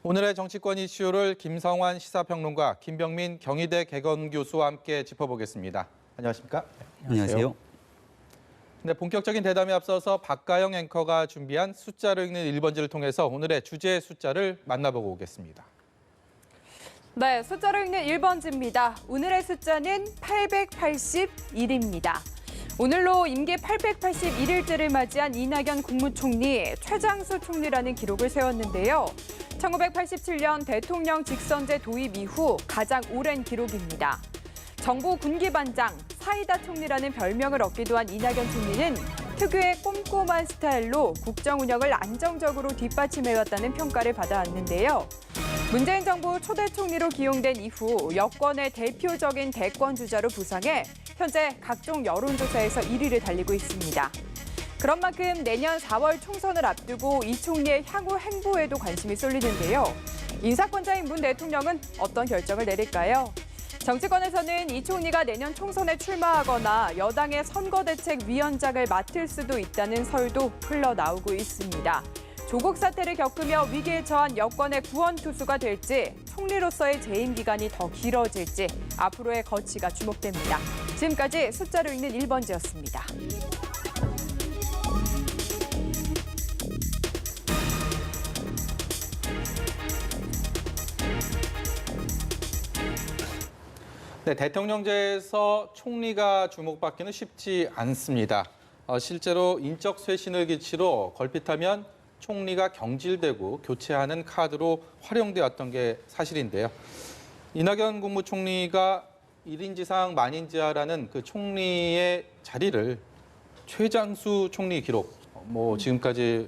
오늘의 정치권 이슈를 김성환 시사평론가, 김병민 경희대 개건교수와 함께 짚어보겠습니다. 안녕하십니까? 안녕하세요. 네, 본격적인 대담에 앞서서 박가영 앵커가 준비한 숫자를 읽는 1번지를 통해서 오늘의 주제 숫자를 만나보고 오겠습니다. 네, 숫자를 읽는 1번지입니다. 오늘의 숫자는 881입니다. 오늘로 임기 881일째를 맞이한 이낙연 국무총리, 최장수 총리라는 기록을 세웠는데요. 1987년 대통령 직선제 도입 이후 가장 오랜 기록입니다. 정부 군기반장, 사이다 총리라는 별명을 얻기도 한 이낙연 총리는 특유의 꼼꼼한 스타일로 국정 운영을 안정적으로 뒷받침해왔다는 평가를 받아왔는데요. 문재인 정부 초대 총리로 기용된 이후 여권의 대표적인 대권 주자로 부상해 현재 각종 여론조사에서 1위를 달리고 있습니다. 그런 만큼 내년 4월 총선을 앞두고 이 총리의 향후 행보에도 관심이 쏠리는데요. 인사권자인 문 대통령은 어떤 결정을 내릴까요? 정치권에서는 이 총리가 내년 총선에 출마하거나 여당의 선거대책위원장을 맡을 수도 있다는 설도 흘러나오고 있습니다. 조국 사태를 겪으며 위기에 처한 여권의 구원투수가 될지, 총리로서의 재임 기간이 더 길어질지 앞으로의 거취가 주목됩니다. 지금까지 숫자로 읽는 1번지였습니다. 네, 대통령제에서 총리가 주목받기는 쉽지 않습니다. 실제로 인적 쇄신을 기치로 걸핏하면 총리가 경질되고 교체하는 카드로 활용되었던 게 사실인데요. 이낙연 국무총리가 1인지상 만인지하라는 그 총리의 자리를 최장수 총리 기록, 지금까지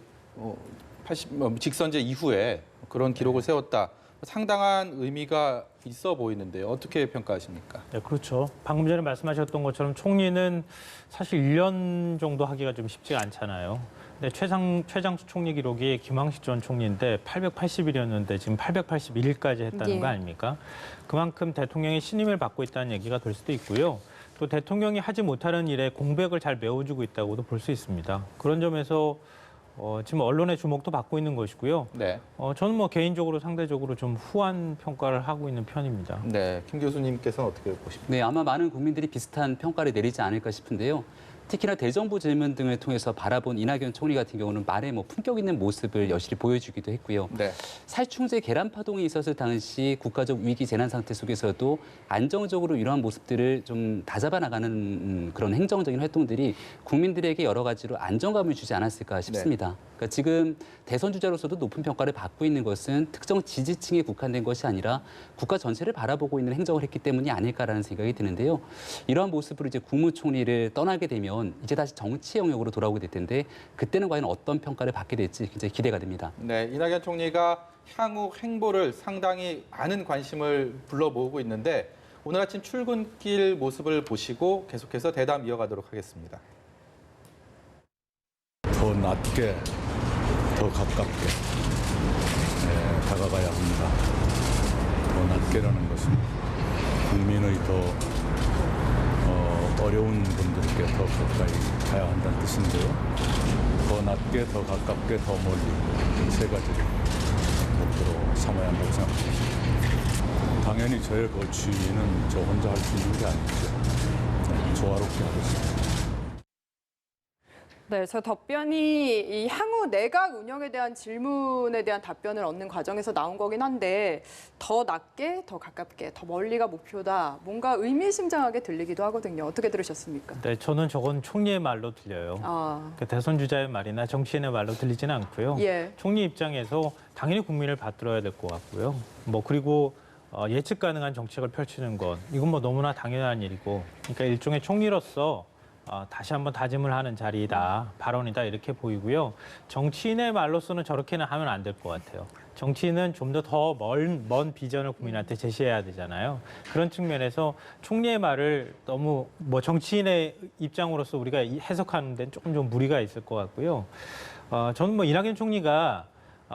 직선제 이후에 그런 기록을 세웠다. 상당한 의미가 있어 보이는데요. 어떻게 평가하십니까? 네, 그렇죠. 방금 전에 말씀하셨던 것처럼 총리는 사실 1년 정도 하기가 좀 쉽지가 않잖아요. 근데 최장수 총리 기록이 김황식 전 총리인데 880일이었는데 지금 881일까지 했다는 거 아닙니까? 그만큼 대통령의 신임을 받고 있다는 얘기가 될 수도 있고요. 또 대통령이 하지 못하는 일에 공백을 잘 메워주고 있다고도 볼 수 있습니다. 그런 점에서 지금 언론의 주목도 받고 있는 것이고요. 네. 저는 개인적으로 상대적으로 좀 후한 평가를 하고 있는 편입니다. 네, 김 교수님께서는 어떻게 보십니까? 네, 아마 많은 국민들이 비슷한 평가를 내리지 않을까 싶은데요. 특히나 대정부 질문 등을 통해서 바라본 이낙연 총리 같은 경우는 말에 품격 있는 모습을 여실히 보여주기도 했고요. 네. 살충제 계란 파동이 있었을 당시 국가적 위기 재난 상태 속에서도 안정적으로 이러한 모습들을 좀 다잡아 나가는 그런 행정적인 활동들이 국민들에게 여러 가지로 안정감을 주지 않았을까 싶습니다. 네. 그러니까 지금 대선 주자로서도 높은 평가를 받고 있는 것은 특정 지지층에 국한된 것이 아니라 국가 전체를 바라보고 있는 행정을 했기 때문이 아닐까라는 생각이 드는데요. 이러한 모습으로 이제 국무총리를 떠나게 되면 이제 다시 정치 영역으로 돌아오게 될 텐데 그때는 과연 어떤 평가를 받게 될지 굉장히 기대가 됩니다. 네, 이낙연 총리가 향후 행보를 상당히 많은 관심을 불러 모으고 있는데 오늘 아침 출근길 모습을 보시고 계속해서 대담 이어가도록 하겠습니다. 더 낮게, 더 가깝게 다가가야 합니다. 더 낮게라는 것은 국민의 더 어려운 분들께 더 가까이 가야 한다는 뜻인데요. 더 낮게, 더 가깝게, 더 멀리 이 세 가지를 목표로 삼아야 한다고 생각합니다. 당연히 저의 거취는 저 혼자 할 수 있는 게 아니죠. 조화롭게 하고 있습니다. 네, 저 답변이 이 향후 내각 운영에 대한 질문에 대한 답변을 얻는 과정에서 나온 거긴 한데 더 낮게, 더 가깝게, 더 멀리가 목표다. 뭔가 의미심장하게 들리기도 하거든요. 어떻게 들으셨습니까? 네, 저는 저건 총리의 말로 들려요. 대선 주자의 말이나 정치인의 말로 들리지는 않고요. 예. 총리 입장에서 당연히 국민을 받들어야 될 것 같고요. 그리고 예측 가능한 정책을 펼치는 것, 이건 너무나 당연한 일이고, 그러니까 일종의 총리로서 다시 한번 다짐을 하는 자리이다, 발언이다 이렇게 보이고요. 정치인의 말로서는 저렇게는 하면 안 될 것 같아요. 정치인은 좀 더 먼 비전을 국민한테 제시해야 되잖아요. 그런 측면에서 총리의 말을 너무 정치인의 입장으로서 우리가 해석하는 데는 조금 좀 무리가 있을 것 같고요. 저는 이낙연 총리가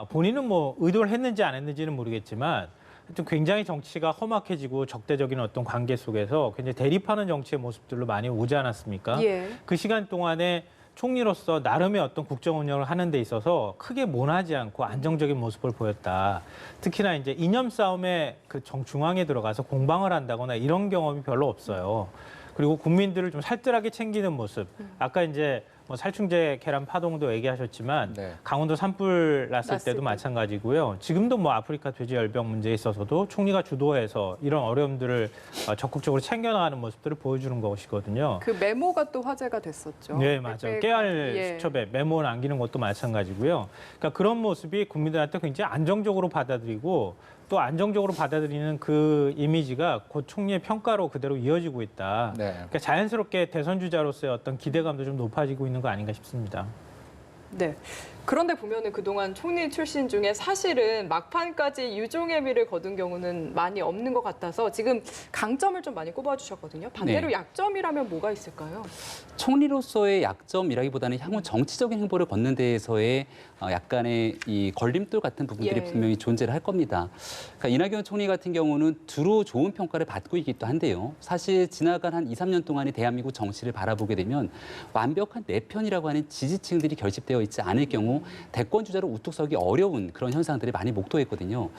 본인은 의도를 했는지 안 했는지는 모르겠지만 하여튼 굉장히 정치가 험악해지고 적대적인 어떤 관계 속에서 굉장히 대립하는 정치의 모습들로 많이 오지 않았습니까? 예. 그 시간 동안에 총리로서 나름의 어떤 국정 운영을 하는 데 있어서 크게 모나지 않고 안정적인 모습을 보였다. 특히나 이제 이념 싸움의 그 중앙에 들어가서 공방을 한다거나 이런 경험이 별로 없어요. 그리고 국민들을 좀 살뜰하게 챙기는 모습. 아까 이제 뭐 살충제 계란 파동도 얘기하셨지만 네. 강원도 산불 났을 났을 때도 때. 마찬가지고요. 지금도 뭐 아프리카 돼지 열병 문제에 있어서도 총리가 주도해서 이런 어려움들을 적극적으로 챙겨나가는 모습들을 보여주는 것이거든요. 그 메모가 또 화제가 됐었죠. 네, 맞아요. 깨알 예. 수첩에 메모 남기는 것도 마찬가지고요. 그러니까 그런 모습이 국민들한테 굉장히 안정적으로 받아들이고 또 안정적으로 받아들이는 그 이미지가 곧 총리의 평가로 그대로 이어지고 있다. 네. 그러니까 자연스럽게 대선 주자로서의 어떤 기대감도 좀 높아지고 있는 거 아닌가 싶습니다. 네. 그런데 보면은 그동안 총리 출신 중에 사실은 막판까지 유종의 미를 거둔 경우는 많이 없는 것 같아서 지금 강점을 좀 많이 꼽아주셨거든요. 반대로 네. 약점이라면 뭐가 있을까요? 총리로서의 약점이라기보다는 향후 정치적인 행보를 걷는 데에서의 약간의 이 걸림돌 같은 부분들이 예. 분명히 존재를 할 겁니다. 그러니까 이낙연 총리 같은 경우는 두루 좋은 평가를 받고 있기도 한데요. 사실 지나간 한 2, 3년 동안의 대한민국 정치를 바라보게 되면 완벽한 내 편이라고 하는 지지층들이 결집되어 있지 않을 경우 대권 주자로 우뚝 서기 어려운 그런 현상들이 많이 목도했거든요.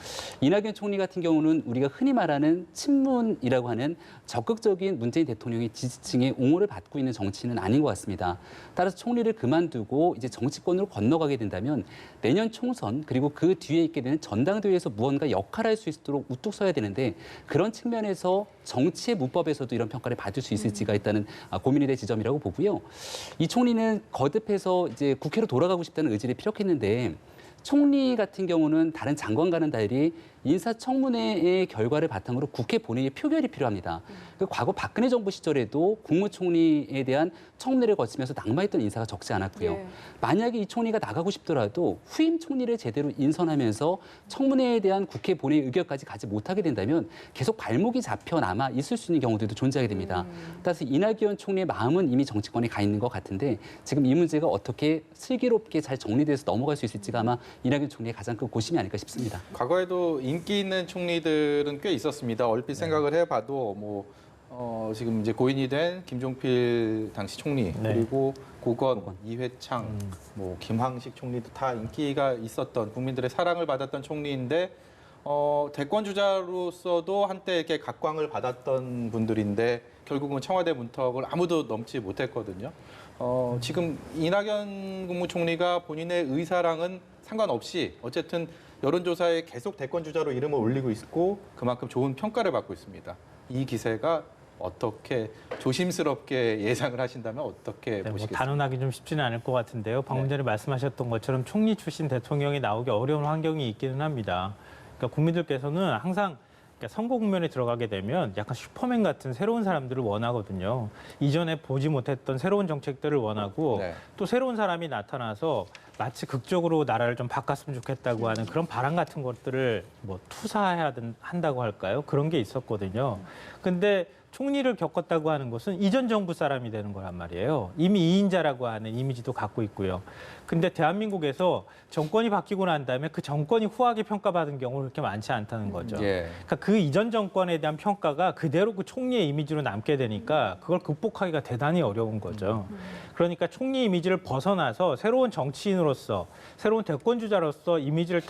이낙연 총리 같은 경우는 우리가 흔히 말하는 친문이라고 하는 적극적인 문재인 대통령의 지지층의 옹호를 받고 있는 정치는 아닌 것 같습니다. 따라서 총리를 그만두고 이제 정치권으로 건너가게 된다면 내년 총선 그리고 그 뒤에 있게 되는 전당대회에서 무언가 역할을 할 수 있도록 우뚝 서야 되는데 그런 측면에서 정치의 문법에서도 이런 평가를 받을 수 있을지가 일단은 고민이 될 지점이라고 보고요. 이 총리는 거듭해서 이제 국회로 돌아가고 싶다는 의지를 피력했는데 총리 같은 경우는 다른 장관과는 달리 인사청문회의 결과를 바탕으로 국회 본회의 표결이 필요합니다. 그 과거 박근혜 정부 시절에도 국무총리에 대한 청문회를 거치면서 낙마했던 인사가 적지 않았고요. 예. 만약에 이 총리가 나가고 싶더라도 후임 총리를 제대로 인선하면서 청문회에 대한 국회 본회의 의결까지 가지 못하게 된다면 계속 발목이 잡혀 남아 있을 수 있는 경우들도 존재하게 됩니다. 따라서 이낙연 총리의 마음은 이미 정치권에 가 있는 것 같은데 지금 이 문제가 어떻게 슬기롭게 잘 정리돼서 넘어갈 수 있을지가 아마 이낙연 총리의 가장 큰 고심이 아닐까 싶습니다. 과거에도 인기 있는 총리들은 꽤 있었습니다. 얼핏 생각을 해봐도 뭐 지금 이제 고인이 된 김종필 당시 총리 네. 그리고 고건, 이회창, 뭐 김황식 총리도 다 인기가 있었던 국민들의 사랑을 받았던 총리인데 대권 주자로서도 한때 이렇게 각광을 받았던 분들인데 결국은 청와대 문턱을 아무도 넘지 못했거든요. 지금 이낙연 국무총리가 본인의 의사랑은 상관없이 어쨌든 여론조사에 계속 대권 주자로 이름을 올리고 있고 그만큼 좋은 평가를 받고 있습니다. 이 기세가 어떻게 조심스럽게 예상을 하신다면 어떻게 네, 뭐 보시겠습니까? 단언하기 좀 쉽지는 않을 것 같은데요. 방금 전에 말씀하셨던 것처럼 총리 출신 대통령이 나오기 어려운 환경이 있기는 합니다. 그러니까 국민들께서는 항상 선거 국면에 들어가게 되면 약간 슈퍼맨 같은 새로운 사람들을 원하거든요. 이전에 보지 못했던 새로운 정책들을 원하고 네. 또 새로운 사람이 나타나서 마치 극적으로 나라를 좀 바꿨으면 좋겠다고 하는 그런 바람 같은 것들을 뭐 투사해야 한다고 할까요? 그런 게 있었거든요. 근데 총리를 겪었다고 하는 것은 이전 정부 사람이 되는 거란 말이에요. 이미 2인자라고 하는 이미지도 갖고 있고요. 근데 대한민국에서 정권이 바뀌고 난 다음에 그 정권이 후하게 평가받은 경우는 그렇게 많지 않다는 거죠. 예. 그러니까 그 이전 정권에 대한 평가가 그대로 그 총리의 이미지로 남게 되니까 그걸 극복하기가 대단히 어려운 거죠. 그러니까 총리 이미지를 벗어나서 새로운 정치인으로서 새로운 대권 주자로서 이미지를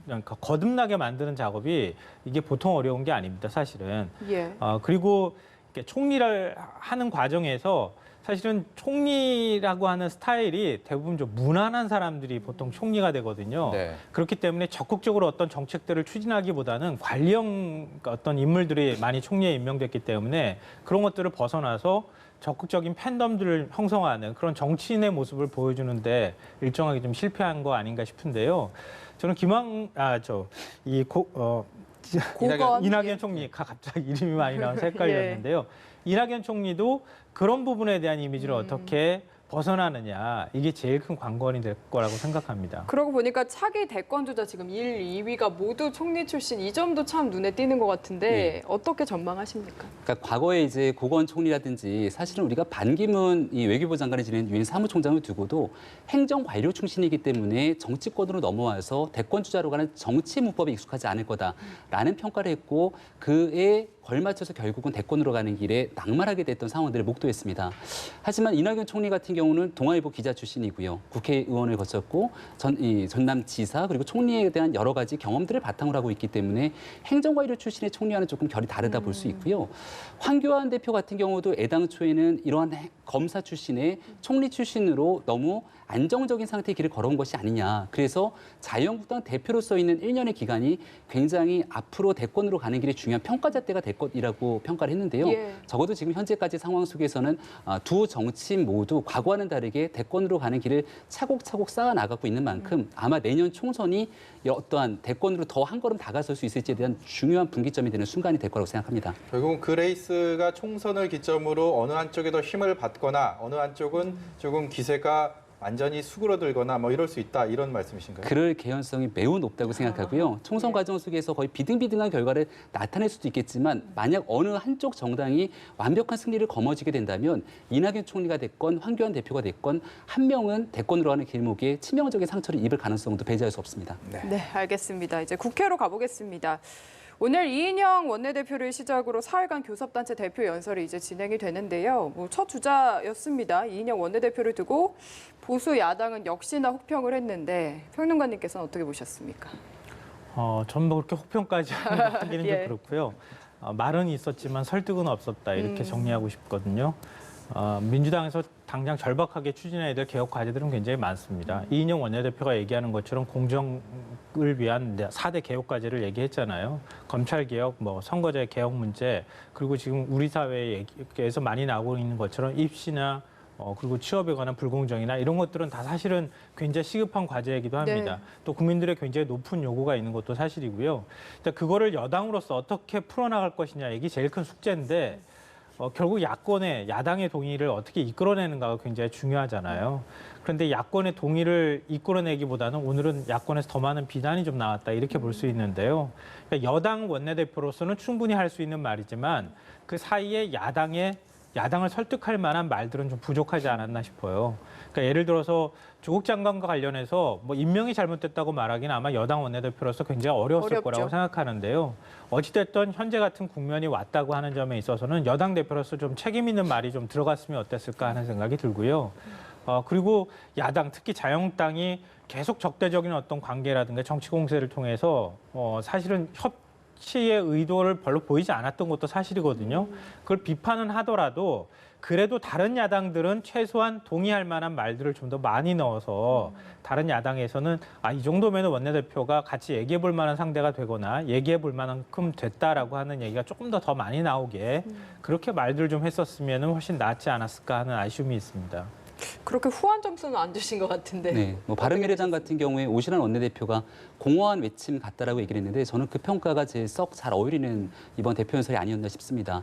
그러니까 거듭나게 만드는 작업이 이게 보통 어려운 게 아닙니다, 사실은. 예. 그리고 이렇게 총리를 하는 과정에서 사실은 총리라고 하는 스타일이 대부분 좀 무난한 사람들이 보통 총리가 되거든요. 네. 그렇기 때문에 적극적으로 어떤 정책들을 추진하기보다는 관리형 어떤 인물들이 많이 총리에 임명됐기 때문에 그런 것들을 벗어나서 적극적인 팬덤들을 형성하는 그런 정치인의 모습을 보여주는데 일정하게 좀 실패한 거 아닌가 싶은데요. 저는 고건. 이낙연 총리가 갑자기 이름이 많이 나와서 헷갈렸는데요. 이낙연 총리도 그런 부분에 대한 이미지를 어떻게 벗어나느냐 이게 제일 큰 관건이 될 거라고 생각합니다. 그러고 보니까 차기 대권 주자 지금 1, 2위가 모두 총리 출신 이 점도 참 눈에 띄는 것 같은데 어떻게 전망하십니까? 그러니까 과거에 이제 고건 총리라든지 사실은 우리가 반기문 이 외교부 장관을 지낸 유엔 사무총장을 두고도 행정 관료 출신이기 때문에 정치권으로 넘어와서 대권 주자로 가는 정치 문법에 익숙하지 않을 거다라는 평가를 했고 그에 걸맞춰서 결국은 대권으로 가는 길에 낙마하게 됐던 상황들을 목도했습니다. 하지만 이낙연 총리 같은 경우는 동아일보 기자 출신이고요. 국회의원을 거쳤고 전남지사 그리고 총리에 대한 여러 가지 경험들을 바탕으로 하고 있기 때문에 행정과 일류 출신의 총리와는 조금 결이 다르다 볼 수 있고요. 황교안 대표 같은 경우도 애당초에는 이러한 검사 출신의 총리 출신으로 너무 안정적인 상태의 길을 걸어온 것이 아니냐. 그래서 자유한국당 대표로서 있는 1년의 기간이 굉장히 앞으로 대권으로 가는 길에 중요한 평가잣대가 될 것이라고 평가를 했는데요. 예. 적어도 지금 현재까지 상황 속에서는 두 정치인 모두 과거와는 다르게 대권으로 가는 길을 차곡차곡 쌓아 나가고 있는 만큼 아마 내년 총선이 어떠한 대권으로 더 한 걸음 다가설 수 있을지에 대한 중요한 분기점이 되는 순간이 될 거라고 생각합니다. 결국은 그 레이스가 총선을 기점으로 어느 한쪽에 더 힘을 받거나 어느 한쪽은 조금 기세가 완전히 수그러들거나 뭐 이럴 수 있다 이런 말씀이신가요? 그럴 개연성이 매우 높다고 생각하고요. 총선 과정 속에서 거의 비등비등한 결과를 나타낼 수도 있겠지만 만약 어느 한쪽 정당이 완벽한 승리를 거머쥐게 된다면 이낙연 총리가 됐건 황교안 대표가 됐건 한 명은 대권으로 가는 길목에 치명적인 상처를 입을 가능성도 배제할 수 없습니다. 네, 알겠습니다. 이제 국회로 가보겠습니다. 오늘 이인영 원내대표를 시작으로 4일간 교섭단체 대표 연설이 이제 진행이 되는데요. 첫 주자였습니다. 이인영 원내대표를 두고 보수 야당은 역시나 혹평을 했는데 평론가님께서는 어떻게 보셨습니까? 저는 뭐 그렇게 혹평까지 하기는 예. 좀 그렇고요. 말은 있었지만 설득은 없었다 이렇게 정리하고 싶거든요. 민주당에서 당장 절박하게 추진해야 될 개혁 과제들은 굉장히 많습니다. 이인영 원내대표가 얘기하는 것처럼 공정을 위한 4대 개혁 과제를 얘기했잖아요. 검찰개혁, 뭐 선거제 개혁 문제, 그리고 지금 우리 사회에서 많이 나오고 있는 것처럼 입시나 그리고 취업에 관한 불공정이나 이런 것들은 다 사실은 굉장히 시급한 과제이기도 합니다. 네. 또 국민들의 굉장히 높은 요구가 있는 것도 사실이고요. 그거를 여당으로서 어떻게 풀어나갈 것이냐 이게 제일 큰 숙제인데 결국 야당의 동의를 어떻게 이끌어내는가가 굉장히 중요하잖아요. 그런데 야권의 동의를 이끌어내기보다는 오늘은 야권에서 더 많은 비난이 좀 나왔다 이렇게 볼 수 있는데요. 그러니까 여당 원내대표로서는 충분히 할 수 있는 말이지만 그 사이에 야당을 설득할 만한 말들은 좀 부족하지 않았나 싶어요. 그러니까 예를 들어서 조국 장관과 관련해서 뭐 임명이 잘못됐다고 말하기는 아마 여당 원내대표로서 굉장히 어려웠을 어렵죠. 거라고 생각하는데요. 어찌됐든 현재 같은 국면이 왔다고 하는 점에 있어서는 여당 대표로서 좀 책임 있는 말이 좀 들어갔으면 어땠을까 하는 생각이 들고요. 그리고 야당, 특히 자유한국당이 계속 적대적인 어떤 관계라든가 정치 공세를 통해서 사실은 협치의 의도를 별로 보이지 않았던 것도 사실이거든요. 그걸 비판은 하더라도 그래도 다른 야당들은 최소한 동의할 만한 말들을 좀 더 많이 넣어서 다른 야당에서는 이 정도면 원내대표가 같이 얘기해 볼 만한 상대가 되거나 얘기해 볼 만큼 됐다라고 하는 얘기가 조금 더 많이 나오게 그렇게 말들 좀 했었으면 훨씬 낫지 않았을까 하는 아쉬움이 있습니다. 그렇게 후한 점수는 안 주신 것 같은데. 네, 뭐 바른미래당 같은 경우에 오신환 원내대표가 공허한 외침 같다라고 얘기를 했는데 저는 그 평가가 제일 썩 잘 어울리는 이번 대표 연설이 아니었나 싶습니다.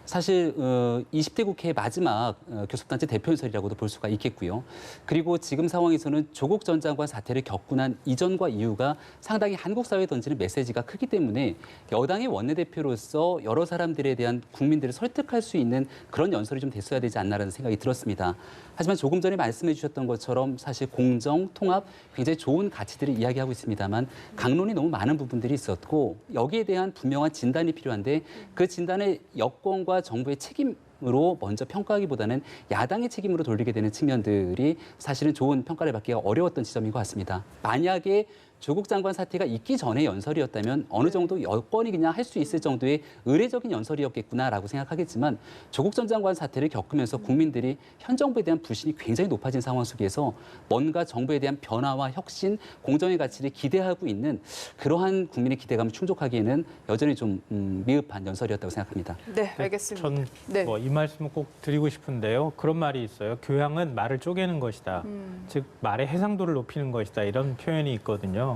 사실 20대 국회의 마지막 교섭단체 대표 연설이라고도 볼 수가 있겠고요. 그리고 지금 상황에서는 조국 전 장관 사태를 겪고 난 이전과 이후가 상당히 한국 사회에 던지는 메시지가 크기 때문에 여당의 원내대표로서 여러 사람들에 대한 국민들을 설득할 수 있는 그런 연설이 좀 됐어야 되지 않나라는 생각이 들었습니다. 하지만 조금 전에 말씀해 주셨던 것처럼 사실 공정, 통합 굉장히 좋은 가치들을 이야기하고 있습니다만 강론이 너무 많은 부분들이 있었고 여기에 대한 분명한 진단이 필요한데 그 진단을 여권과 정부의 책임으로 먼저 평가하기보다는 야당의 책임으로 돌리게 되는 측면들이 사실은 좋은 평가를 받기가 어려웠던 지점인 것 같습니다. 만약에 조국 장관 사태가 있기 전의 연설이었다면 어느 정도 여권이 그냥 할 수 있을 정도의 의례적인 연설이었겠구나라고 생각하겠지만 조국 전 장관 사태를 겪으면서 국민들이 현 정부에 대한 불신이 굉장히 높아진 상황 속에서 뭔가 정부에 대한 변화와 혁신, 공정의 가치를 기대하고 있는 그러한 국민의 기대감을 충족하기에는 여전히 좀 미흡한 연설이었다고 생각합니다. 네, 알겠습니다. 전 네. 이 말씀을 꼭 드리고 싶은데요. 그런 말이 있어요. 교양은 말을 쪼개는 것이다. 즉 말의 해상도를 높이는 것이다. 이런 표현이 있거든요.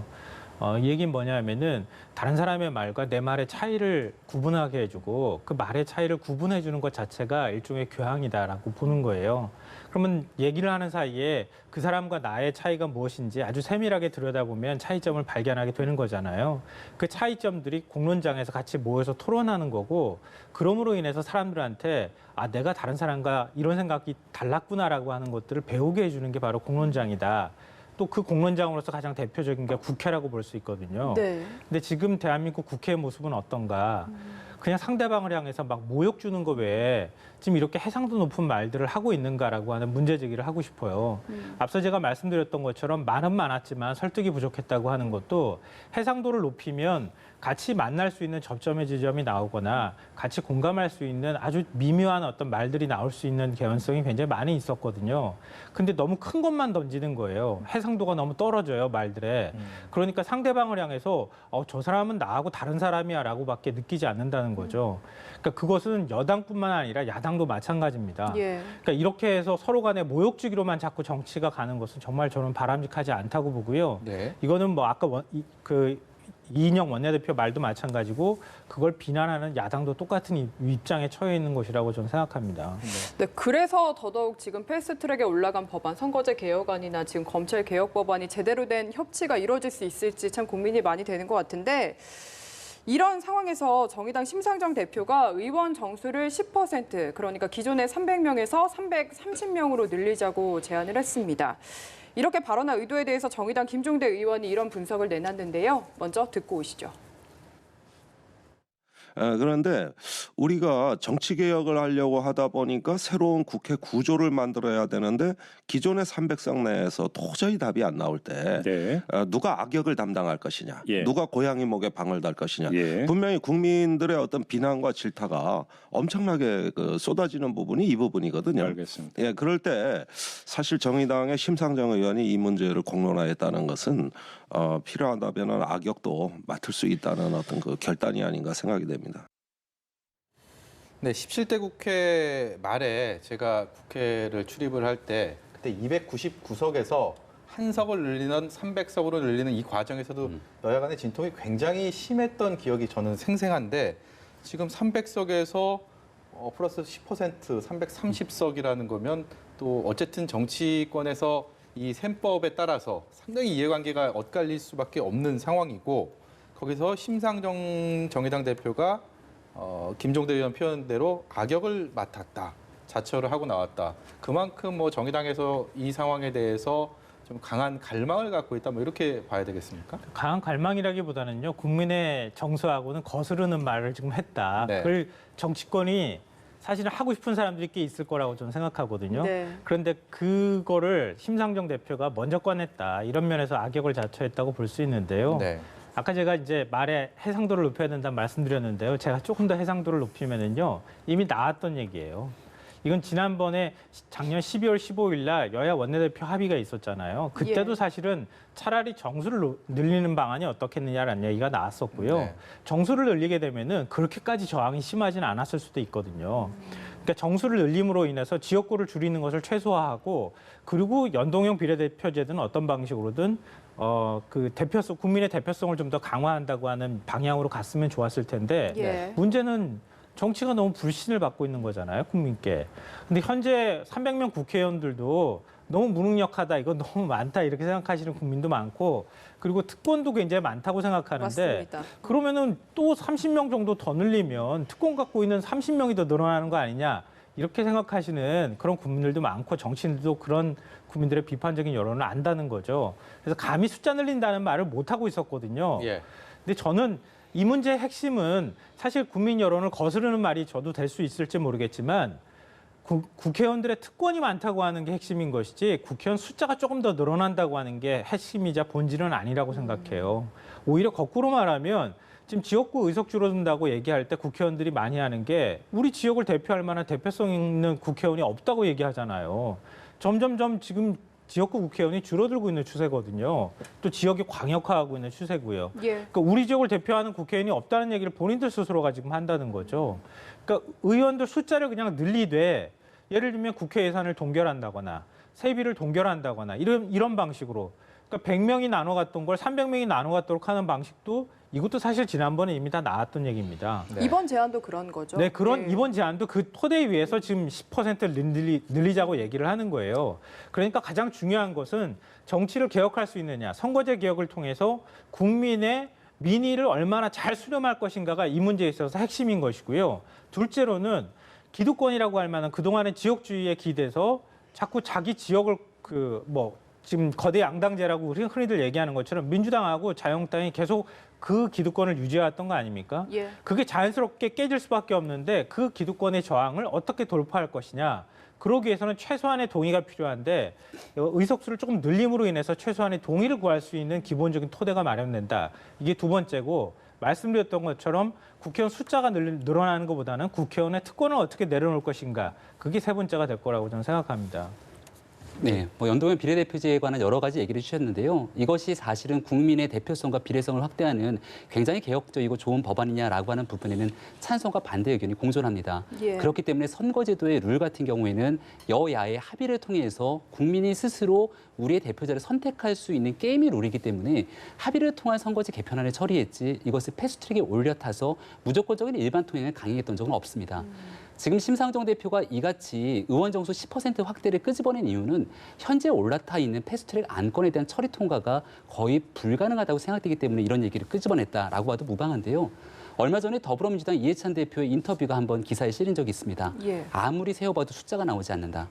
이 얘기는 뭐냐면은 다른 사람의 말과 내 말의 차이를 구분하게 해주고 그 말의 차이를 구분해주는 것 자체가 일종의 교양이다라고 보는 거예요. 그러면 얘기를 하는 사이에 그 사람과 나의 차이가 무엇인지 아주 세밀하게 들여다보면 차이점을 발견하게 되는 거잖아요. 그 차이점들이 공론장에서 같이 모여서 토론하는 거고 그럼으로 인해서 사람들한테 내가 다른 사람과 이런 생각이 달랐구나라고 하는 것들을 배우게 해주는 게 바로 공론장이다. 또 그 공론장으로서 가장 대표적인 게 국회라고 볼 수 있거든요. 네. 근데 지금 대한민국 국회의 모습은 어떤가? 그냥 상대방을 향해서 막 모욕 주는 거 외에 지금 이렇게 해상도 높은 말들을 하고 있는가라고 하는 문제 제기를 하고 싶어요. 앞서 제가 말씀드렸던 것처럼 말은 많았지만 설득이 부족했다고 하는 것도 해상도를 높이면 같이 만날 수 있는 접점의 지점이 나오거나 같이 공감할 수 있는 아주 미묘한 어떤 말들이 나올 수 있는 개연성이 굉장히 많이 있었거든요. 근데 너무 큰 것만 던지는 거예요. 해상도가 너무 떨어져요, 말들에. 그러니까 상대방을 향해서 저 사람은 나하고 다른 사람이야 라고밖에 느끼지 않는다는 거죠. 그러니까 그것은 여당뿐만 아니라 야당도 마찬가지입니다. 예. 그러니까 이렇게 해서 서로 간에 모욕주기로만 자꾸 정치가 가는 것은 정말 저는 바람직하지 않다고 보고요. 네. 이거는 뭐 아까 이인영 원내대표 말도 마찬가지고 그걸 비난하는 야당도 똑같은 입장에 처해 있는 것이라고 저는 생각합니다. 네, 그래서 더더욱 지금 패스트트랙에 올라간 법안, 선거제 개혁안이나 지금 검찰 개혁 법안이 제대로 된 협치가 이루어질 수 있을지 참 고민이 많이 되는 것 같은데 이런 상황에서 정의당 심상정 대표가 의원 정수를 10% 그러니까 기존의 300명에서 330명으로 늘리자고 제안을 했습니다. 이렇게 발언한 의도에 대해서 정의당 김종대 의원이 이런 분석을 내놨는데요. 먼저 듣고 오시죠. 그런데 우리가 정치개혁을 하려고 하다 보니까 새로운 국회 구조를 만들어야 되는데 기존의 300석 내에서 도저히 답이 안 나올 때 네. 누가 악역을 담당할 것이냐, 예. 누가 고양이 목에 방을 달 것이냐. 예. 분명히 국민들의 어떤 비난과 질타가 엄청나게 쏟아지는 부분이 이 부분이거든요. 알겠습니다. 예, 그럴 때 사실 정의당의 심상정 의원이 이 문제를 공론화했다는 것은 필요하다면 악역도 맡을 수 있다는 어떤 그 결단이 아닌가 생각이 됩니다. 네, 17대 국회 말에 제가 국회를 출입을 할 때 그때 299석에서 한 석을 늘리는 300석으로 늘리는 이 과정에서도 여야 간의 진통이 굉장히 심했던 기억이 저는 생생한데 지금 300석에서 플러스 10% 330석이라는 거면 또 어쨌든 정치권에서 이 셈법에 따라서 상당히 이해관계가 엇갈릴 수밖에 없는 상황이고 거기서 심상정 정의당 대표가 김종대 의원 표현대로 악역을 맡았다. 자처를 하고 나왔다. 그만큼 뭐 정의당에서 이 상황에 대해서 좀 강한 갈망을 갖고 있다. 뭐 이렇게 봐야 되겠습니까? 강한 갈망이라기보다는요. 국민의 정서하고는 거스르는 말을 지금 했다. 네. 그걸 정치권이 사실은 하고 싶은 사람들이 꽤 있을 거라고 저는 생각하거든요. 네. 그런데 그거를 심상정 대표가 먼저 꺼냈다. 이런 면에서 악역을 자처했다고 볼 수 있는데요. 네. 아까 제가 이제 말에 해상도를 높여야 된다는 말씀드렸는데요. 제가 조금 더 해상도를 높이면은요. 이미 나왔던 얘기예요. 이건 지난번에 작년 12월 15일 날 여야 원내대표 합의가 있었잖아요. 그때도 예. 사실은 차라리 정수를 늘리는 방안이 어떻겠느냐라는 얘기가 나왔었고요. 네. 정수를 늘리게 되면은 그렇게까지 저항이 심하지는 않았을 수도 있거든요. 그러니까 정수를 늘림으로 인해서 지역구를 줄이는 것을 최소화하고 그리고 연동형 비례대표제든 어떤 방식으로든 그 대표성 국민의 대표성을 좀 더 강화한다고 하는 방향으로 갔으면 좋았을 텐데 예. 문제는 정치가 너무 불신을 받고 있는 거잖아요, 국민께. 근데 현재 300명 국회의원들도 너무 무능력하다, 이거 너무 많다 이렇게 생각하시는 국민도 많고 그리고 특권도 굉장히 많다고 생각하는데 맞습니다. 그러면은 또 30명 정도 더 늘리면 특권 갖고 있는 30명이 더 늘어나는 거 아니냐 이렇게 생각하시는 그런 국민들도 많고 정치인들도 그런 국민들의 비판적인 여론을 안다는 거죠. 그래서 감히 숫자 늘린다는 말을 못 하고 있었거든요. 예. 근데 저는 이 문제의 핵심은 사실 국민 여론을 거스르는 말이 저도 될 수 있을지 모르겠지만 국회의원들의 특권이 많다고 하는 게 핵심인 것이지 국회의원 숫자가 조금 더 늘어난다고 하는 게 핵심이자 본질은 아니라고 생각해요. 오히려 거꾸로 말하면 지금 지역구 의석 줄어든다고 얘기할 때 국회의원들이 많이 하는 게 우리 지역을 대표할 만한 대표성 있는 국회의원이 없다고 얘기하잖아요. 점점점 지금 지역구 국회의원이 줄어들고 있는 추세거든요. 또 지역이 광역화하고 있는 추세고요. 예. 그러니까 우리 지역을 대표하는 국회의원이 없다는 얘기를 본인들 스스로가 지금 한다는 거죠. 그러니까 의원들 숫자를 그냥 늘리되 예를 들면 국회 예산을 동결한다거나 세비를 동결한다거나 이런 방식으로 그러니까 100명이 나눠 갔던 걸 300명이 나눠 갔도록 하는 방식도 이것도 사실 지난번에 이미 다 나왔던 얘기입니다. 네. 이번 제안도 그런 거죠. 네, 그런 네. 이번 제안도 그 토대 위에서 지금 10%를 늘리자고 얘기를 하는 거예요. 그러니까 가장 중요한 것은 정치를 개혁할 수 있느냐, 선거제 개혁을 통해서 국민의 민의를 얼마나 잘 수렴할 것인가가 이 문제에 있어서 핵심인 것이고요. 둘째로는 기득권이라고 할 만한 그동안의 지역주의에 기대서 자꾸 자기 지역을 지금 거대 양당제라고 우리 흔히들 얘기하는 것처럼 민주당하고 자유한국당이 계속 그 기득권을 유지해왔던 거 아닙니까? 예. 그게 자연스럽게 깨질 수밖에 없는데 그 기득권의 저항을 어떻게 돌파할 것이냐. 그러기 위해서는 최소한의 동의가 필요한데 의석수를 조금 늘림으로 인해서 최소한의 동의를 구할 수 있는 기본적인 토대가 마련된다. 이게 두 번째고 말씀드렸던 것처럼 국회의원 숫자가 늘어나는 것보다는 국회의원의 특권을 어떻게 내려놓을 것인가. 그게 세 번째가 될 거라고 저는 생각합니다. 네, 연동형 비례대표제에 관한 여러 가지 얘기를 주셨는데요. 이것이 사실은 국민의 대표성과 비례성을 확대하는 굉장히 개혁적이고 좋은 법안이냐라고 하는 부분에는 찬성과 반대 의견이 공존합니다. 예. 그렇기 때문에 선거제도의 룰 같은 경우에는 여야의 합의를 통해서 국민이 스스로 우리의 대표자를 선택할 수 있는 게임이 룰이기 때문에 합의를 통한 선거제 개편안을 처리했지 이것을 패스트트랙에 올려타서 무조건적인 일반 통행을 강행했던 적은 없습니다. 지금 심상정 대표가 이같이 의원 정수 10% 확대를 끄집어낸 이유는 현재 올라타 있는 패스트트랙 안건에 대한 처리 통과가 거의 불가능하다고 생각되기 때문에 이런 얘기를 끄집어냈다라고 봐도 무방한데요. 얼마 전에 더불어민주당 이해찬 대표의 인터뷰가 한번 기사에 실린 적이 있습니다. 예. 아무리 세어봐도 숫자가 나오지 않는다.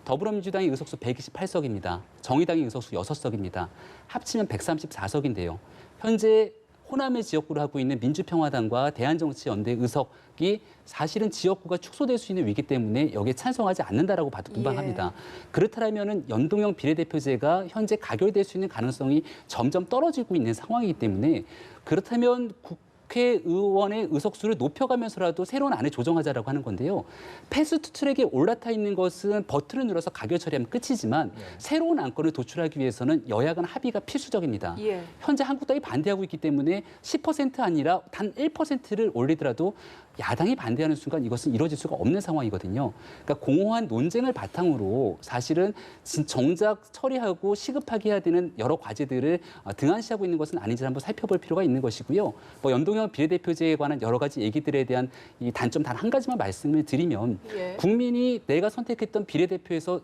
더불어민주당의 의석수 128석입니다. 정의당의 의석수 6석입니다. 합치면 134석인데요. 현재 호남의 지역구를 하고 있는 민주평화당과 대한정치연대 의석이 사실은 지역구가 축소될 수 있는 위기 때문에 여기에 찬성하지 않는다라고 봐도 무방합니다. 그렇다면 연동형 비례대표제가 현재 가결될 수 있는 가능성이 점점 떨어지고 있는 상황이기 때문에 그렇다면 국회의원의 의석수를 높여가면서라도 새로운 안을 조정하자라고 하는 건데요. 패스트트랙에 올라타 있는 것은 버튼을 눌러서 가결 처리하면 끝이지만 새로운 안건을 도출하기 위해서는 여야 간 합의가 필수적입니다. 예. 현재 한국당이 반대하고 있기 때문에 10% 아니라 단 1%를 올리더라도 야당이 반대하는 순간 이것은 이루어질 수가 없는 상황이거든요. 그러니까 공허한 논쟁을 바탕으로 사실은 정작 처리하고 시급하게 해야 되는 여러 과제들을 등한시하고 있는 것은 아닌지 한번 살펴볼 필요가 있는 것이고요. 연동형 비례대표제에 관한 여러 가지 얘기들에 대한 이 단점 단 한 가지만 말씀을 드리면 예. 국민이 내가 선택했던 비례대표에서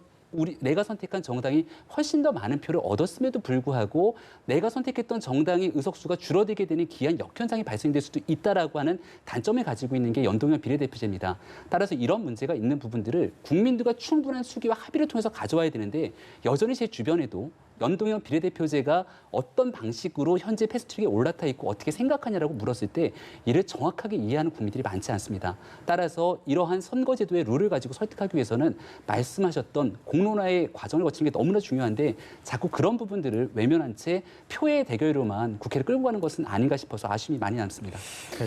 내가 선택한 정당이 훨씬 더 많은 표를 얻었음에도 불구하고 내가 선택했던 정당의 의석수가 줄어들게 되는 기한 역현상이 발생될 수도 있다라고 하는 단점을 가지고 있는 게 연동형 비례대표제입니다. 따라서 이런 문제가 있는 부분들을 국민들과 충분한 수기와 합의를 통해서 가져와야 되는데 여전히 제 주변에도 연동형 비례대표제가 어떤 방식으로 현재 패스트트랙에 올라타 있고 어떻게 생각하냐라고 물었을 때 이를 정확하게 이해하는 국민들이 많지 않습니다. 따라서 이러한 선거제도의 룰을 가지고 설득하기 위해서는 말씀하셨던 공론화의 과정을 거치는 게 너무나 중요한데 자꾸 그런 부분들을 외면한 채 표의 대결로만 국회를 끌고 가는 것은 아닌가 싶어서 아쉬움이 많이 남습니다.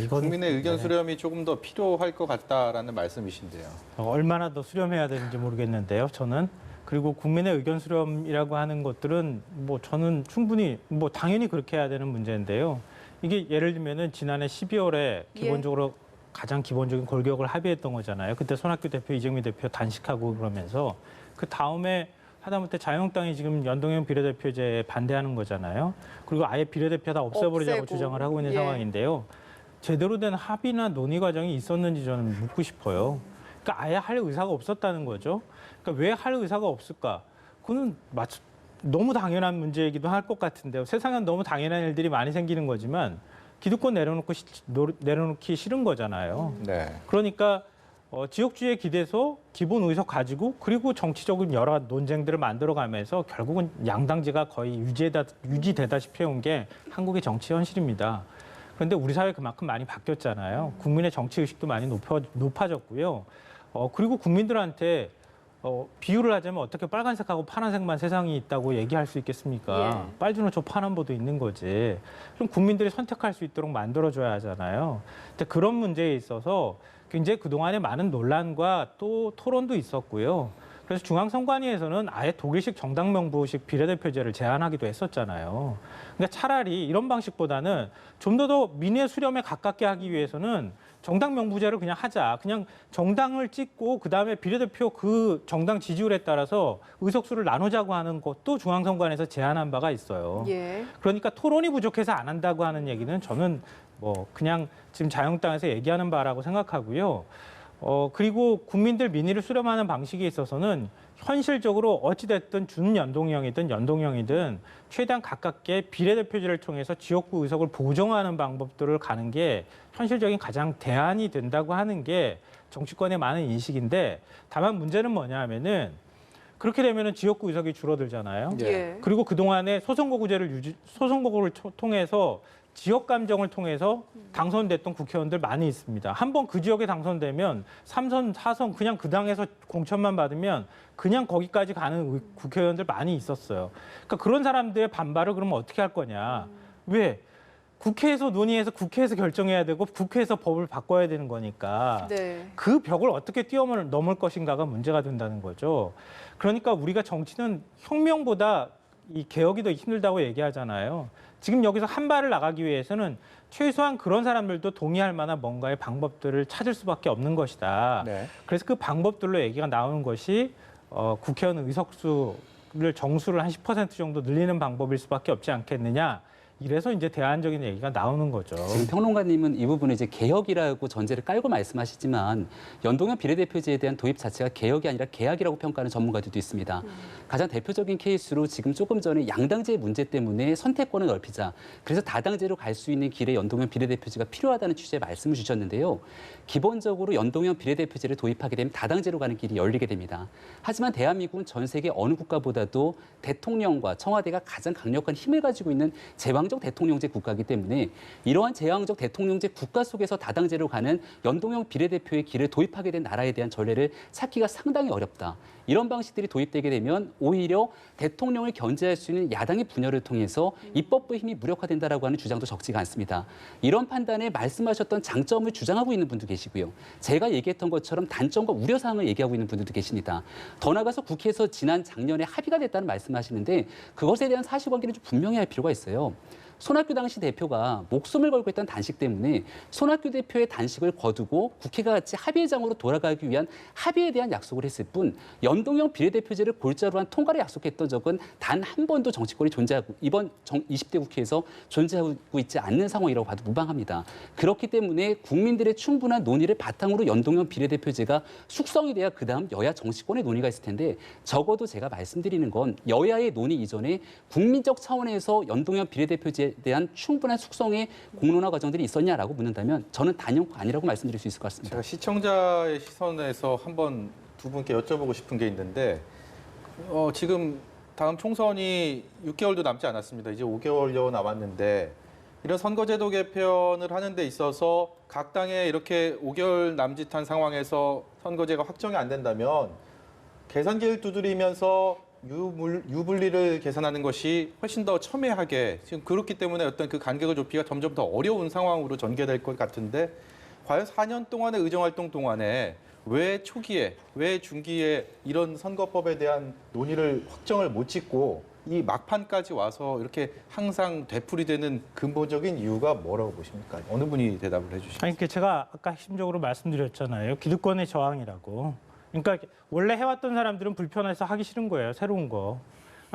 국민의 의견 수렴이 조금 더 필요할 것 같다라는 말씀이신데요. 얼마나 더 수렴해야 되는지 모르겠는데요. 저는. 그리고 국민의 의견 수렴이라고 하는 것들은 저는 충분히 당연히 그렇게 해야 되는 문제인데요. 이게 예를 들면은 지난해 12월에 기본적으로 가장 기본적인 골격을 합의했던 거잖아요. 그때 손학규 대표, 이정미 대표 단식하고 그러면서 그 다음에 하다못해 자유한국당이 지금 연동형 비례대표제에 반대하는 거잖아요. 그리고 아예 비례대표 다 없애버리자고 주장을 하고 있는 상황인데요. 제대로 된 합의나 논의 과정이 있었는지 저는 묻고 싶어요. 그러니까 아예 할 의사가 없었다는 거죠. 그러니까 왜 할 의사가 없을까? 그건 너무 당연한 문제이기도 할 것 같은데요. 세상엔 너무 당연한 일들이 많이 생기는 거지만 기득권 내려놓기 싫은 거잖아요. 네. 그러니까 지역주의에 기대서 기본 의석 가지고 그리고 정치적인 여러 논쟁들을 만들어가면서 결국은 양당제가 거의 유지되다시피 해온 게 한국의 정치 현실입니다. 그런데 우리 사회 그만큼 많이 바뀌었잖아요. 국민의 정치 의식도 많이 높아졌고요. 그리고 국민들한테 비유를 하자면 어떻게 빨간색하고 파란색만 세상이 있다고 얘기할 수 있겠습니까? 예. 빨주노초 파란보도 있는 거지. 그럼 국민들이 선택할 수 있도록 만들어줘야 하잖아요. 근데 그런 문제에 있어서 굉장히 그동안에 많은 논란과 또 토론도 있었고요. 그래서 중앙선관위에서는 아예 독일식 정당 명부식 비례대표제를 제안하기도 했었잖아요. 그러니까 차라리 이런 방식보다는 좀 더 민의 수렴에 가깝게 하기 위해서는 정당 명부제를 그냥 하자. 그냥 정당을 찍고 그다음에 비례대표 그 정당 지지율에 따라서 의석수를 나누자고 하는 것도 중앙선관위에서 제안한 바가 있어요. 예. 그러니까 토론이 부족해서 안 한다고 하는 얘기는 저는 그냥 지금 자유한국당에서 얘기하는 바라고 생각하고요. 그리고 국민들 민의를 수렴하는 방식에 있어서는 현실적으로 어찌됐든 준연동형이든 연동형이든 최대한 가깝게 비례대표제를 통해서 지역구 의석을 보정하는 방법들을 가는 게 현실적인 가장 대안이 된다고 하는 게 정치권의 많은 인식인데 다만 문제는 뭐냐 하면은 그렇게 되면은 지역구 의석이 줄어들잖아요. 예. 그리고 그동안에 소선거구를 통해서 지역 감정을 통해서 당선됐던 국회의원들 많이 있습니다. 한번 그 지역에 당선되면 3선, 4선 그냥 그 당에서 공천만 받으면 그냥 거기까지 가는 국회의원들 많이 있었어요. 그러니까 그런 사람들의 반발을 그러면 어떻게 할 거냐. 왜? 국회에서 논의해서 국회에서 결정해야 되고 국회에서 법을 바꿔야 되는 거니까 네. 그 벽을 어떻게 뛰어넘을 것인가가 문제가 된다는 거죠. 그러니까 우리가 정치는 혁명보다 이 개혁이 더 힘들다고 얘기하잖아요. 지금 여기서 한 발을 나가기 위해서는 최소한 그런 사람들도 동의할 만한 뭔가의 방법들을 찾을 수밖에 없는 것이다. 네. 그래서 그 방법들로 얘기가 나오는 것이 국회의원 의석수를 정수를 한 10% 정도 늘리는 방법일 수밖에 없지 않겠느냐. 이래서 이제 대안적인 얘기가 나오는 거죠. 지금 평론가님은 이 부분을 이제 개혁이라고 전제를 깔고 말씀하시지만 연동형 비례대표제에 대한 도입 자체가 개혁이 아니라 개혁이라고 평가하는 전문가들도 있습니다. 가장 대표적인 케이스로 지금 조금 전에 양당제 문제 때문에 선택권을 넓히자. 그래서 다당제로 갈 수 있는 길에 연동형 비례대표제가 필요하다는 취지의 말씀을 주셨는데요. 기본적으로 연동형 비례대표제를 도입하게 되면 다당제로 가는 길이 열리게 됩니다. 하지만 대한민국은 전 세계 어느 국가보다도 대통령과 청와대가 가장 강력한 힘을 가지고 있는 제왕적 대통령제 국가이기 때문에 이러한 제왕적 대통령제 국가 속에서 다당제로 가는 연동형 비례대표의 길을 도입하게 된 나라에 대한 전례를 찾기가 상당히 어렵다. 이런 방식들이 도입되게 되면 오히려 대통령을 견제할 수 있는 야당의 분열을 통해서 입법부 힘이 무력화된다라고 하는 주장도 적지가 않습니다. 이런 판단에 말씀하셨던 장점을 주장하고 있는 분도 계시고요. 제가 얘기했던 것처럼 단점과 우려사항을 얘기하고 있는 분들도 계십니다. 더 나아가서 국회에서 지난 작년에 합의가 됐다는 말씀하시는데 그것에 대한 사실관계는 좀 분명히 할 필요가 있어요. 손학규 당시 대표가 목숨을 걸고 했던 단식 때문에 손학규 대표의 단식을 거두고 국회가 같이 합의회장으로 돌아가기 위한 합의에 대한 약속을 했을 뿐 연동형 비례대표제를 골자로 한 통과를 약속했던 적은 단 한 번도 정치권이 존재하고 이번 20대 국회에서 존재하고 있지 않는 상황이라고 봐도 무방합니다. 그렇기 때문에 국민들의 충분한 논의를 바탕으로 연동형 비례대표제가 숙성이 돼야 그다음 여야 정치권의 논의가 있을 텐데 적어도 제가 말씀드리는 건 여야의 논의 이전에 국민적 차원에서 연동형 비례대표제에 대한 충분한 숙성의 공론화 과정들이 있었냐라고 묻는다면 저는 단연코 아니라고 말씀드릴 수 있을 것 같습니다. 제가 시청자의 시선에서 한번 두 분께 여쭤보고 싶은 게 있는데 지금 다음 총선이 6개월도 남지 않았습니다. 이제 5개월여 남았는데 이런 선거제도 개편을 하는 데 있어서 각 당에 이렇게 5개월 남짓한 상황에서 선거제가 확정이 안 된다면 계산기를 두드리면서 유불리를 계산하는 것이 훨씬 더 첨예하게 지금 그렇기 때문에 어떤 그 간격을 좁히기가 점점 더 어려운 상황으로 전개될 것 같은데 과연 4년 동안의 의정활동 동안에 왜 초기에, 왜 중기에 이런 선거법에 대한 논의를 확정을 못 짓고 이 막판까지 와서 이렇게 항상 되풀이되는 근본적인 이유가 뭐라고 보십니까? 어느 분이 대답을 해주시겠어요? 아니, 제가 아까 핵심적으로 말씀드렸잖아요. 기득권의 저항이라고. 그러니까 원래 해왔던 사람들은 불편해서 하기 싫은 거예요. 새로운 거.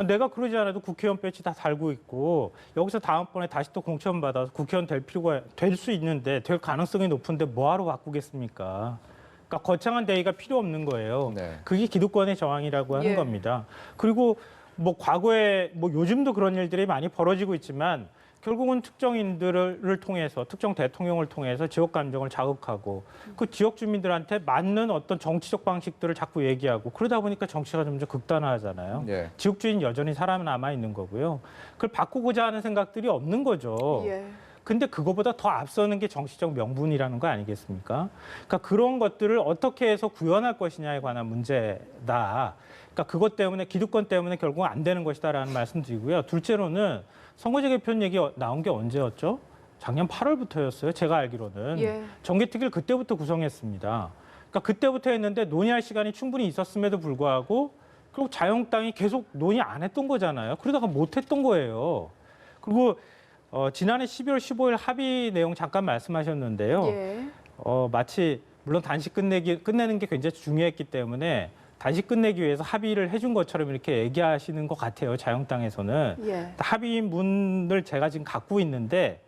내가 그러지 않아도 국회의원 배지 다 달고 있고 여기서 다음번에 다시 또 공천 받아서 국회의원 될 수 있는데 될 가능성이 높은데 뭐하러 바꾸겠습니까? 그러니까 거창한 대의가 필요 없는 거예요. 네. 그게 기득권의 저항이라고 하는 예. 겁니다. 그리고 뭐 과거에 뭐 요즘도 그런 일들이 많이 벌어지고 있지만 결국은 특정인들을 통해서 특정 대통령을 통해서 지역 감정을 자극하고 그 지역 주민들한테 맞는 어떤 정치적 방식들을 자꾸 얘기하고 그러다 보니까 정치가 점점 극단화하잖아요. 예. 지역주의는 여전히 살아남아 있는 거고요. 그걸 바꾸고자 하는 생각들이 없는 거죠. 예. 근데 그거보다 더 앞서는 게 정치적 명분이라는 거 아니겠습니까? 그러니까 그런 것들을 어떻게 해서 구현할 것이냐에 관한 문제다. 그러니까 그것 때문에 기득권 때문에 결국은 안 되는 것이다라는 말씀드리고요. 둘째로는 선거제 개편 얘기 나온 게 언제였죠? 작년 8월부터였어요. 제가 알기로는. 예. 정개특위를 그때부터 구성했습니다. 그러니까 그때부터 했는데 논의할 시간이 충분히 있었음에도 불구하고 그리고 자유한국당이 계속 논의 안 했던 거잖아요. 그러다가 못 했던 거예요. 그리고 지난해 12월 15일 합의 내용 잠깐 말씀하셨는데요. 예. 마치 물론 단식 끝내는 게 굉장히 중요했기 때문에 단식 끝내기 위해서 합의를 해준 것처럼 이렇게 얘기하시는 것 같아요. 자유한국당에서는. 예. 합의문을 제가 지금 갖고 있는데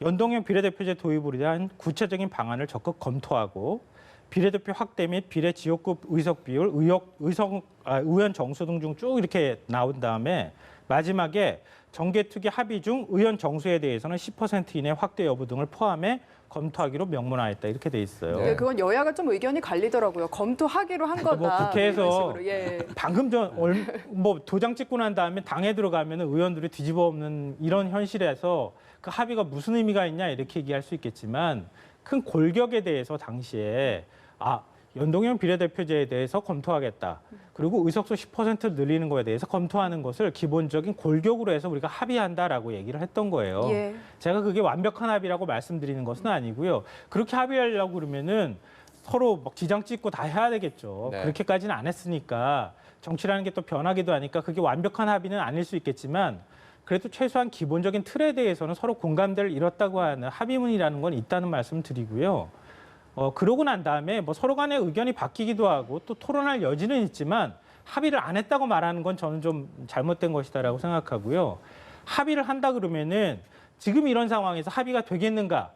연동형 비례대표제 도입을 위한 구체적인 방안을 적극 검토하고 비례대표 확대 및 비례 지역구 의석 비율, 의원 정수 등 쭉 이렇게 나온 다음에 마지막에 정개특위 합의 중 의원 정수에 대해서는 10% 이내 확대 여부 등을 포함해 검토하기로 명문화했다 이렇게 돼 있어요. 예, 그건 여야가 좀 의견이 갈리더라고요. 검토하기로 한 거다. 뭐 국회에서 이런 식으로. 예. 방금 전 뭐 도장 찍고 난 다음에 당에 들어가면 의원들이 뒤집어 엎는 이런 현실에서 그 합의가 무슨 의미가 있냐 이렇게 얘기할 수 있겠지만 큰 골격에 대해서 당시에 연동형 비례대표제에 대해서 검토하겠다. 그리고 의석수 10% 늘리는 거에 대해서 검토하는 것을 기본적인 골격으로 해서 우리가 합의한다라고 얘기를 했던 거예요. 예. 제가 그게 완벽한 합의라고 말씀드리는 것은 아니고요. 그렇게 합의하려고 그러면은 서로 막 지장 찍고 다 해야 되겠죠. 네. 그렇게까지는 안 했으니까 정치라는 게 또 변하기도 하니까 그게 완벽한 합의는 아닐 수 있겠지만 그래도 최소한 기본적인 틀에 대해서는 서로 공감대를 이뤘다고 하는 합의문이라는 건 있다는 말씀 드리고요. 그러고 난 다음에 뭐 서로 간의 의견이 바뀌기도 하고 또 토론할 여지는 있지만 합의를 안 했다고 말하는 건 저는 좀 잘못된 것이다라고 생각하고요. 합의를 한다 그러면은 지금 이런 상황에서 합의가 되겠는가?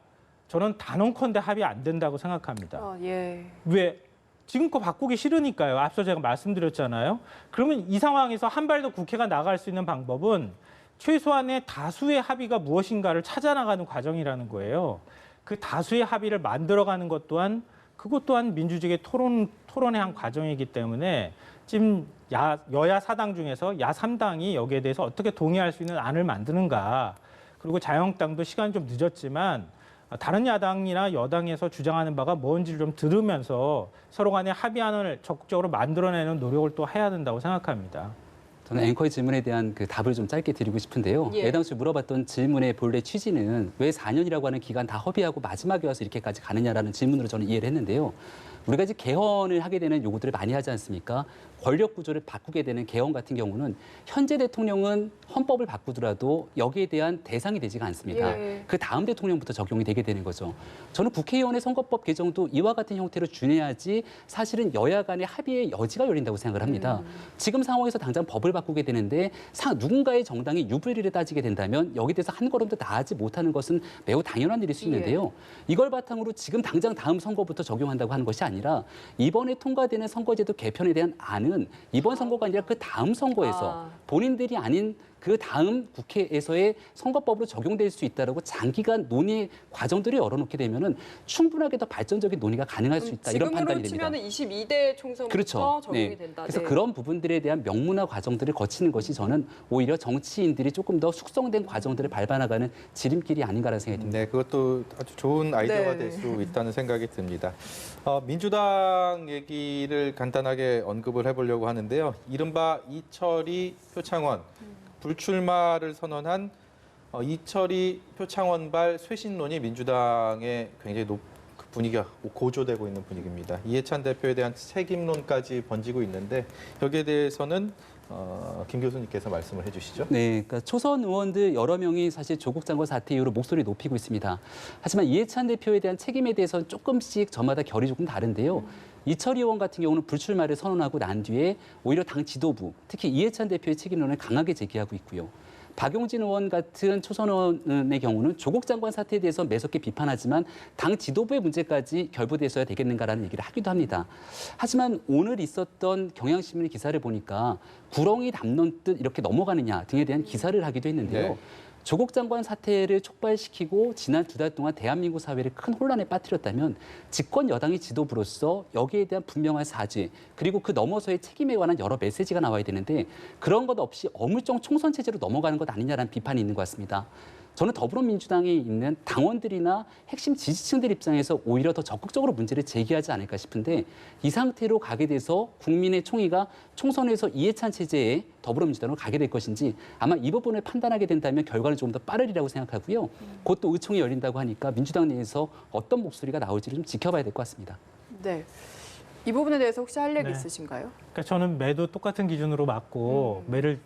저는 단언컨대 합의 안 된다고 생각합니다. 예. 왜? 지금 거 바꾸기 싫으니까요. 앞서 제가 말씀드렸잖아요. 그러면 이 상황에서 한 발 더 국회가 나갈 수 있는 방법은 최소한의 다수의 합의가 무엇인가를 찾아나가는 과정이라는 거예요. 그 다수의 합의를 만들어가는 것 또한 그것 또한 민주주의의 토론의 한 과정이기 때문에 지금 여야 4당 중에서 야 3당이 여기에 대해서 어떻게 동의할 수 있는 안을 만드는가. 그리고 자유한국당도 시간이 좀 늦었지만 다른 야당이나 여당에서 주장하는 바가 뭔지를 좀 들으면서 서로 간의 합의안을 적극적으로 만들어내는 노력을 또 해야 된다고 생각합니다. 저는 앵커의 질문에 대한 그 답을 좀 짧게 드리고 싶은데요. 예. 애당초 물어봤던 질문의 본래 취지는 왜 4년이라고 하는 기간 다 허비하고 마지막에 와서 이렇게까지 가느냐라는 질문으로 저는 이해를 했는데요. 우리가 이제 개헌을 하게 되는 요구들을 많이 하지 않습니까? 권력 구조를 바꾸게 되는 개헌 같은 경우는 현재 대통령은 헌법을 바꾸더라도 여기에 대한 대상이 되지가 않습니다. 예. 그 다음 대통령부터 적용이 되게 되는 거죠. 저는 국회의원의 선거법 개정도 이와 같은 형태로 준해야지 사실은 여야 간의 합의의 여지가 열린다고 생각을 합니다. 지금 상황에서 당장 법을 바꾸게 되는데 누군가의 정당이 유불리를 따지게 된다면 여기에 대해서 한 걸음도 나아지 못하는 것은 매우 당연한 일일 수 있는데요. 이걸 바탕으로 지금 당장 다음 선거부터 적용한다고 하는 것이 아니라 이번에 통과되는 선거제도 개편에 대한 안은 이번 선거가 아니라 그 다음 선거에서 본인들이 아닌 그 다음 국회에서의 선거법으로 적용될 수 있다라고 장기간 논의 과정들을 열어놓게 되면은 충분하게 더 발전적인 논의가 가능할 수 있다 이런 판단이 됩니다. 지금으로 치면 22대 총선부터 그렇죠. 적용이 네. 된다. 그래서 네. 그런 부분들에 대한 명문화 과정들을 거치는 것이 저는 오히려 정치인들이 조금 더 숙성된 과정들을 밟아나가는 지름길이 아닌가라는 생각이 듭니다. 네, 그것도 아주 좋은 아이디어가 네. 될 수 있다는 생각이 듭니다. 민주당 얘기를 간단하게 언급을 해보려고 하는데요. 이른바 이철이 표창원 불출마를 선언한 이철이 표창원발 쇄신론이 민주당에 굉장히 그 분위기가 고조되고 있는 분위기입니다. 이해찬 대표에 대한 책임론까지 번지고 있는데 여기에 대해서는 김 교수님께서 말씀을 해주시죠. 네, 그러니까 초선 의원들 여러 명이 사실 조국 장관 사태 이후로 목소리 높이고 있습니다. 하지만 이해찬 대표에 대한 책임에 대해서는 조금씩 저마다 결이 조금 다른데요. 이철희 의원 같은 경우는 불출마를 선언하고 난 뒤에 오히려 당 지도부, 특히 이해찬 대표의 책임론을 강하게 제기하고 있고요. 박용진 의원 같은 초선 의원의 경우는 조국 장관 사태에 대해서 매섭게 비판하지만 당 지도부의 문제까지 결부됐어야 되겠는가라는 얘기를 하기도 합니다. 하지만 오늘 있었던 경향신문 기사를 보니까 구렁이 담는 듯 이렇게 넘어가느냐 등에 대한 기사를 하기도 했는데요. 네. 조국 장관 사태를 촉발시키고 지난 2달 동안 대한민국 사회를 큰 혼란에 빠뜨렸다면 집권 여당의 지도부로서 여기에 대한 분명한 사죄 그리고 그 넘어서의 책임에 관한 여러 메시지가 나와야 되는데 그런 것 없이 어물쩡 총선 체제로 넘어가는 것 아니냐라는 비판이 있는 것 같습니다. 저는 더불어민주당에 있는 당원들이나 핵심 지지층들 입장에서 오히려 더 적극적으로 문제를 제기하지 않을까 싶은데 이 상태로 가게 돼서 국민의 총의가 총선에서 이해찬 체제에 더불어민주당으로 가게 될 것인지 아마 이 부분을 판단하게 된다면 결과는 조금 더 빠르리라고 생각하고요. 곧 또 의총이 열린다고 하니까 민주당 내에서 어떤 목소리가 나올지를 좀 지켜봐야 될 것 같습니다. 네. 이 부분에 대해서 혹시 할 얘기 네. 있으신가요? 그러니까 저는 매도 똑같은 기준으로 맞고 매를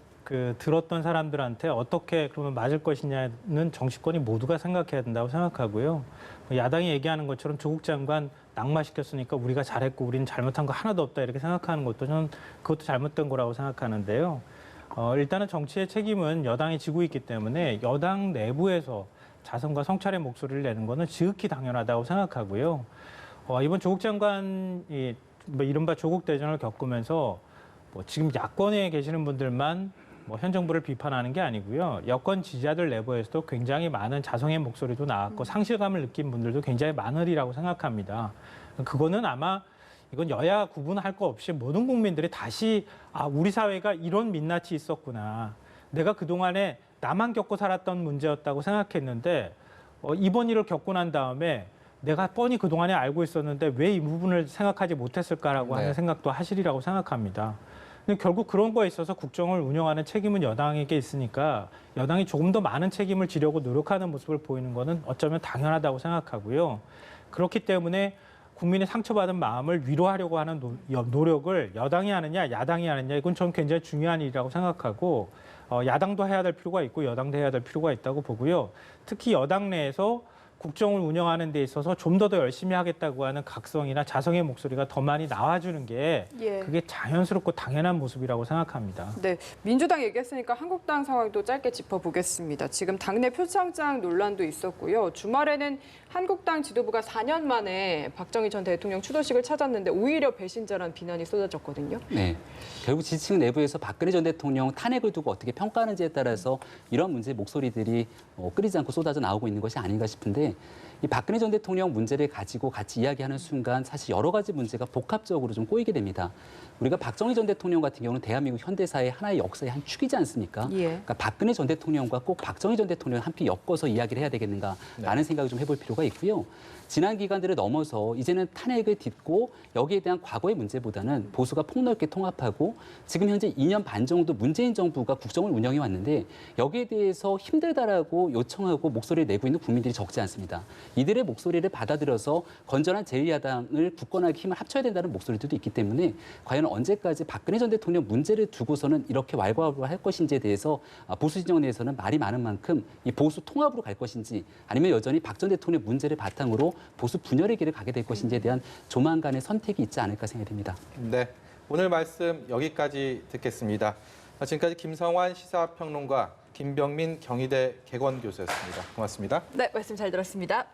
들었던 사람들한테 어떻게 그러면 맞을 것이냐는 정치권이 모두가 생각해야 된다고 생각하고요. 야당이 얘기하는 것처럼 조국 장관 낙마시켰으니까 우리가 잘했고 우리는 잘못한 거 하나도 없다 이렇게 생각하는 것도 저는 그것도 잘못된 거라고 생각하는데요. 일단은 정치의 책임은 여당이 지고 있기 때문에 여당 내부에서 자성과 성찰의 목소리를 내는 것은 지극히 당연하다고 생각하고요. 이번 조국 장관이 이른바 조국 대전을 겪으면서 지금 야권에 계시는 분들만 뭐 현 정부를 비판하는 게 아니고요. 여권 지지자들 내부에서도 굉장히 많은 자성의 목소리도 나왔고 상실감을 느낀 분들도 굉장히 많으리라고 생각합니다. 그거는 아마 이건 여야 구분할 거 없이 모든 국민들이 다시 우리 사회가 이런 민낯이 있었구나. 내가 그동안에 나만 겪고 살았던 문제였다고 생각했는데 이번 일을 겪고 난 다음에 내가 뻔히 그동안에 알고 있었는데 왜 이 부분을 생각하지 못했을까라고 네. 하는 생각도 하시리라고 생각합니다. 근데 결국 그런 거에 있어서 국정을 운영하는 책임은 여당에게 있으니까 여당이 조금 더 많은 책임을 지려고 노력하는 모습을 보이는 거는 어쩌면 당연하다고 생각하고요. 그렇기 때문에 국민의 상처받은 마음을 위로하려고 하는 노력을 여당이 하느냐 야당이 하느냐 이건 전 굉장히 중요한 일이라고 생각하고 야당도 해야 될 필요가 있고 여당도 해야 될 필요가 있다고 보고요. 특히 여당 내에서 국정을 운영하는 데 있어서 좀 더 열심히 하겠다고 하는 각성이나 자성의 목소리가 더 많이 나와주는 게 예. 그게 자연스럽고 당연한 모습이라고 생각합니다. 네, 민주당 얘기했으니까 한국당 상황도 짧게 짚어보겠습니다. 지금 당내 표창장 논란도 있었고요. 주말에는 한국당 지도부가 4년 만에 박정희 전 대통령 추도식을 찾았는데 오히려 배신자라는 비난이 쏟아졌거든요. 네. 결국 지지층 내부에서 박근혜 전 대통령 탄핵을 두고 어떻게 평가하는지에 따라서 이런 문제의 목소리들이 끊이지 않고 쏟아져 나오고 있는 것이 아닌가 싶은데 이 박근혜 전 대통령 문제를 가지고 같이 이야기하는 순간 사실 여러 가지 문제가 복합적으로 좀 꼬이게 됩니다. 우리가 박정희 전 대통령 같은 경우는 대한민국 현대사의 하나의 역사의 한 축이지 않습니까? 예. 그러니까 박근혜 전 대통령과 꼭 박정희 전 대통령을 함께 엮어서 이야기를 해야 되겠는가라는 생각을 좀 해볼 필요가 있고요. 지난 기간들을 넘어서 이제는 탄핵을 딛고 여기에 대한 과거의 문제보다는 보수가 폭넓게 통합하고 지금 현재 2년 반 정도 문재인 정부가 국정을 운영해 왔는데 여기에 대해서 힘들다라고 요청하고 목소리를 내고 있는 국민들이 적지 않습니다. 이들의 목소리를 받아들여서 건전한 제1야당을 굳건하게 힘을 합쳐야 된다는 목소리들도 있기 때문에 과연 언제까지 박근혜 전 대통령 문제를 두고서는 이렇게 왈가왈부할 것인지에 대해서 보수 진영 내에서는 말이 많은 만큼 이 보수 통합으로 갈 것인지 아니면 여전히 박 전 대통령 문제를 바탕으로 보수 분열의 길을 가게 될 것인지에 대한 조만간의 선택이 있지 않을까 생각이 됩니다. 네, 오늘 말씀 여기까지 듣겠습니다. 지금까지 김성환 시사평론가, 김병민 경희대 개건교수였습니다. 고맙습니다. 네, 말씀 잘 들었습니다.